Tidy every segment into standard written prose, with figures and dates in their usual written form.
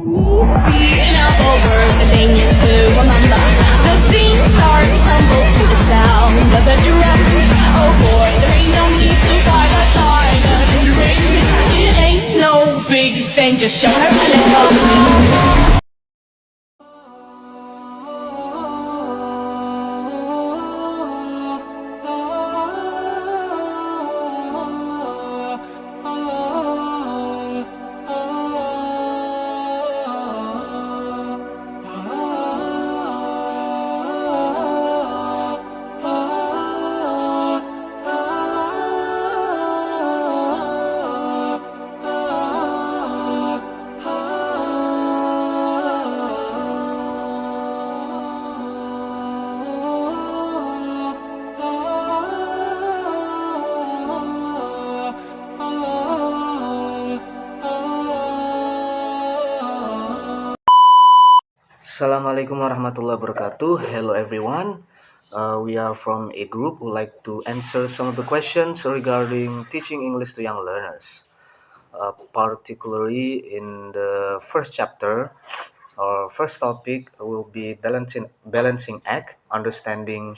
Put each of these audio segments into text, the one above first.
Being up over the thing to remember. The scene starts to tumble to the sound of the drums. Oh boy, there ain't no need to fight the time and ring. It ain't no big thing, just show her a little. Assalamualaikum warahmatullahi wabarakatuh. Hello everyone. We are from a group who like to answer some of the questions regarding teaching English to young learners. Particularly in the first chapter, our first topic will be balancing act, understanding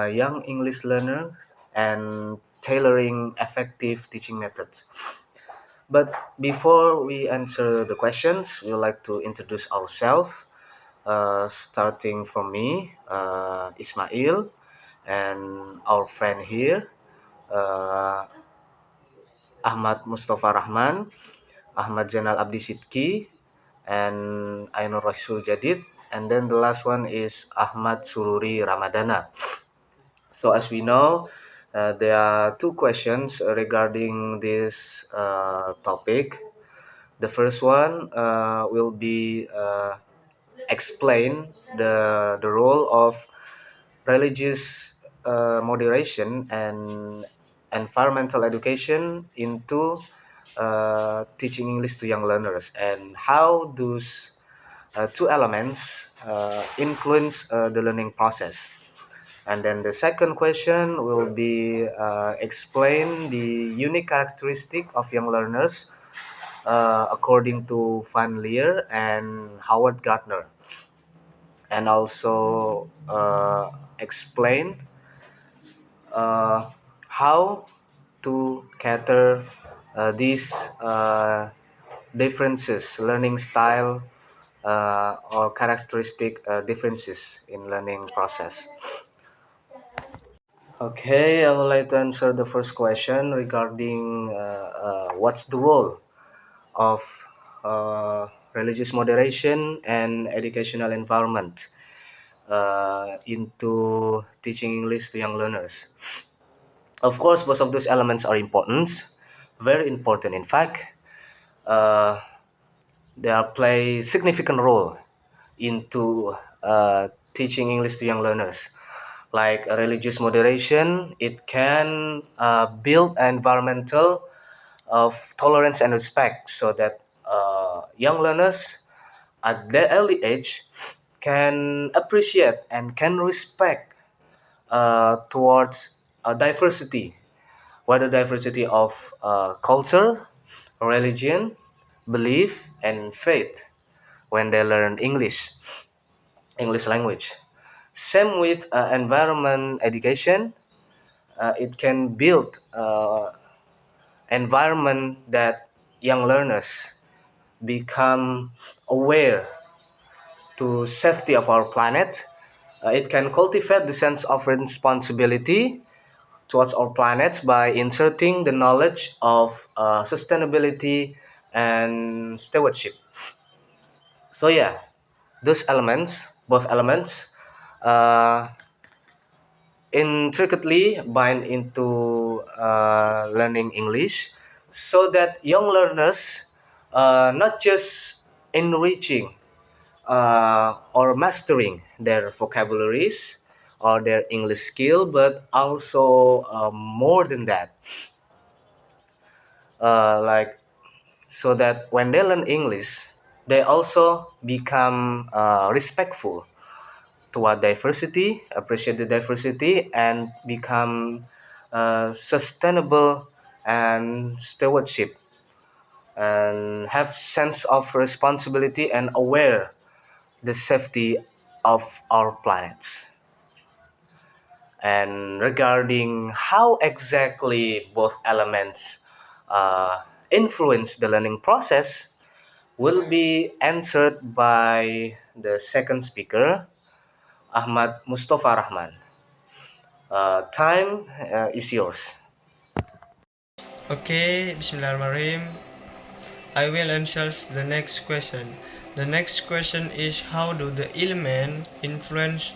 young English learners, and tailoring effective teaching methods. But before we answer the questions, we would like to introduce ourselves. Starting from me, Ismail, and our friend here, uh, Ahmad Mustafa Rahman, Ahmad Zainal Abdi Sidki, and Ainur Rasul Jadid. And then the last one is Ahmad Sururi Ramadana. So as we know, there are two questions regarding this topic. The first one will be explain the role of religious moderation and environmental education into teaching English to young learners, and how those two elements influence the learning process. And then the second question will be explain the unique characteristic of young learners according to Van Leer and Howard Gardner, and also explain how to cater these differences, learning style or characteristic differences in learning process. Okay, I would like to answer the first question regarding what's the role of religious moderation and educational environment into teaching English to young learners. Of course, both of those elements are important, very important. In fact, uh, they play significant role into teaching English to young learners. Like religious moderation, it can build environmental of tolerance and respect, so that young learners at their early age can appreciate and can respect towards diversity, whether diversity of culture, religion, belief, and faith when they learn English language. Same with environment education. It can build environment that young learners become aware to safety of our planet. It can cultivate the sense of responsibility towards our planet by inserting the knowledge of sustainability and stewardship. So yeah, those elements, both elements, uh, intricately bind into learning English, so that young learners not just enriching or mastering their vocabularies or their English skill, but also more than that, like so that when they learn English, they also become respectful toward diversity, appreciate the diversity, and become sustainable and stewardship and have sense of responsibility and aware the safety of our planets. And regarding how exactly both elements influence the learning process will be answered by the second speaker, Ahmad Mustafa Rahman. Time is yours. Okay, Bismillahirrahmanirrahim. I will answer the next question. The next question is, how do the element influence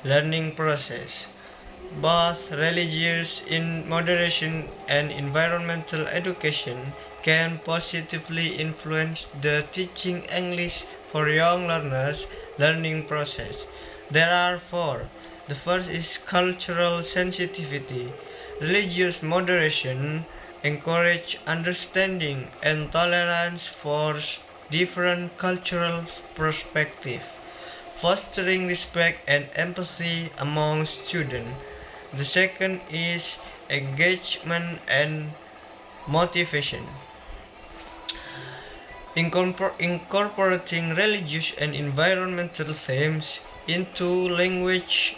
learning process? Both religious in moderation and environmental education can positively influence the teaching English for young learners learning process. There are four. The first is cultural sensitivity. Religious moderation encourage understanding and tolerance for different cultural perspectives, fostering respect and empathy among students. The second is engagement and motivation. Incorporating religious and environmental themes into language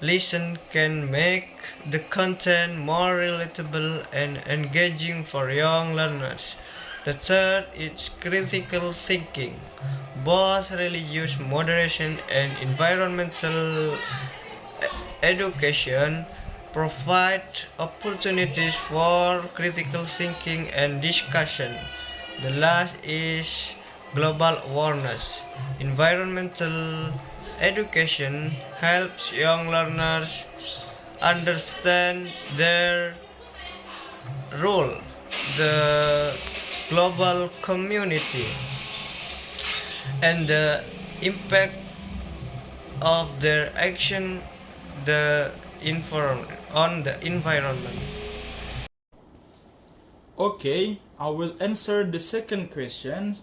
lesson can make the content more relatable and engaging for young learners. The third is critical thinking. Both religious moderation and environmental education provide opportunities for critical thinking and discussion. The last is global awareness. Environmental education helps young learners understand their role, the global community, and the impact of their action on the environment. Okay, I will answer the second question.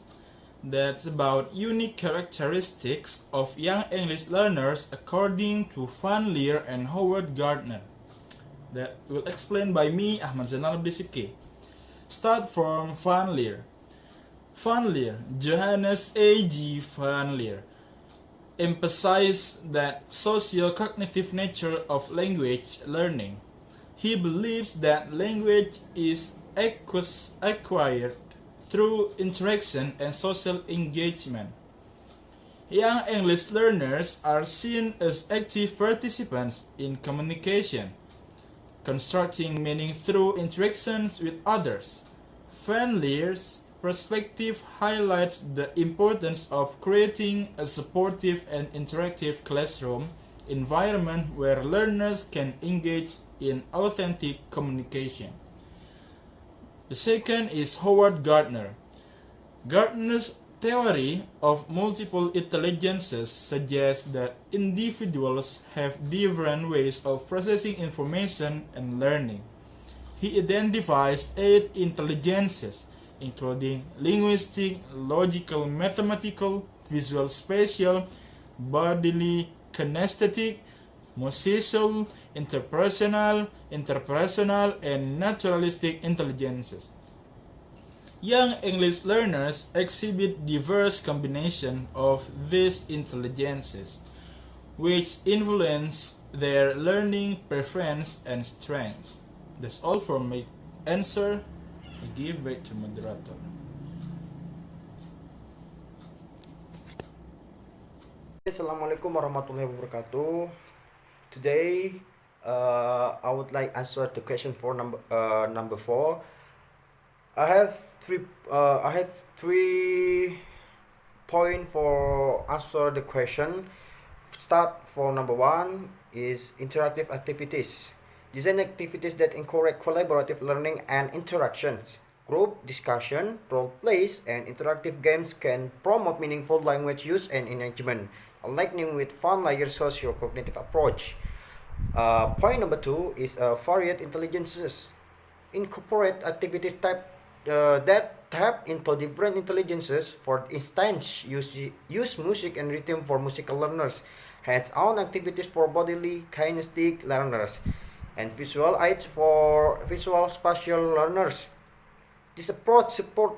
That's about unique characteristics of young English learners according to Van Leer and Howard Gardner. That will explain by me, Ahmad Zainal Bisiki. Start from Van Leer. Van Leer, Johannes A. G. Van Leer, emphasized the socio-cognitive nature of language learning. He believes that language is acquired through interaction and social engagement. Young English learners are seen as active participants in communication, constructing meaning through interactions with others. Van Leer's perspective highlights the importance of creating a supportive and interactive classroom environment where learners can engage in authentic communication. The second is Howard Gardner. Gardner's theory of multiple intelligences suggests that individuals have different ways of processing information and learning. He identifies 8 intelligences, including linguistic, logical, mathematical, visual spatial, bodily, kinesthetic, musical, interpersonal, and naturalistic intelligences. Young English learners exhibit diverse combinations of these intelligences, which influence their learning preference and strengths. That's all for my answer. I give back to moderator. Assalamualaikum warahmatullahi wabarakatuh. Today, I would like answer the question for number 4. I have three point for answer the question. Start for number 1 is interactive activities. Design activities that encourage collaborative learning and interactions. Group discussion, role plays, and interactive games can promote meaningful language use and engagement, aligning with Van Leer's socio-cognitive approach. Point number 2 is varied intelligences. Incorporate activities that tap into different intelligences. For instance, use music and rhythm for musical learners, hands-on activities for bodily kinesthetic learners, and visual aids for visual spatial learners. This approach support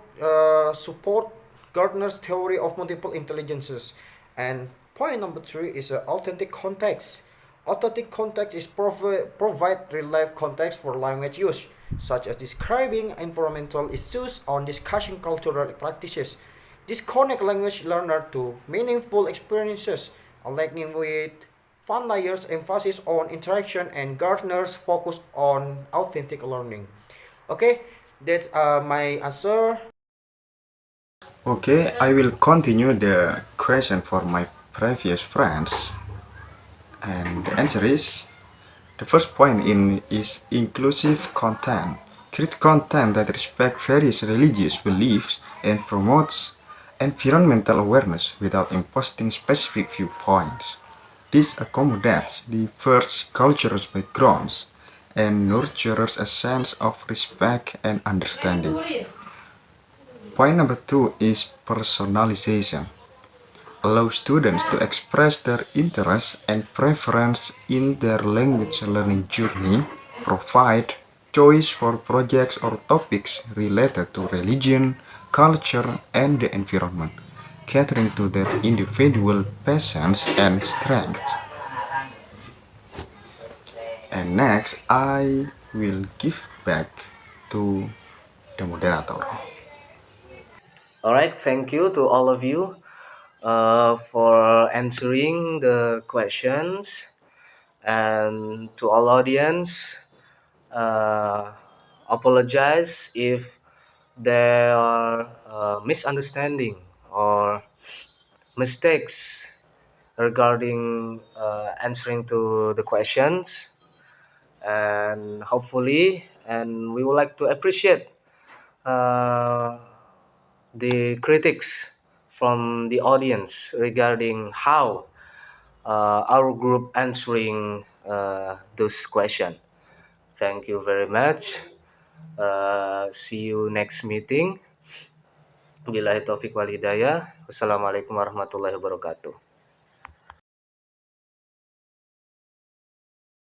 Gardner's theory of multiple intelligences. And point number three is authentic context. Authentic context is provide real life context for language use, such as describing environmental issues or discussing cultural practices. This connect language learner to meaningful experiences, aligning with Van Layer's emphasis on interaction and Gardner's focus on authentic learning. Okay, that's my answer. Okay, I will continue the question for my previous friends. And the answer is the first point in is inclusive content. Create content that respects various religious beliefs and promotes environmental awareness without imposing specific viewpoints. This accommodates diverse cultural backgrounds and nurtures a sense of respect and understanding. Point number two is personalization. Allow students to express their interests and preference in their language learning journey, provide choice for projects or topics related to religion, culture, and the environment, catering to their individual passions and strengths. And next, I will give back to the moderator. All right, thank you to all of you for answering the questions, and to all audience. Uh, Apologize if there are misunderstanding or mistakes regarding answering to the questions, and hopefully, and we would like to appreciate uh, the critics from the audience regarding how our group answering those questions. Thank you very much. See you next meeting. Billahi taufiq wal hidayah. Wassalamualaikum warahmatullahi wabarakatuh.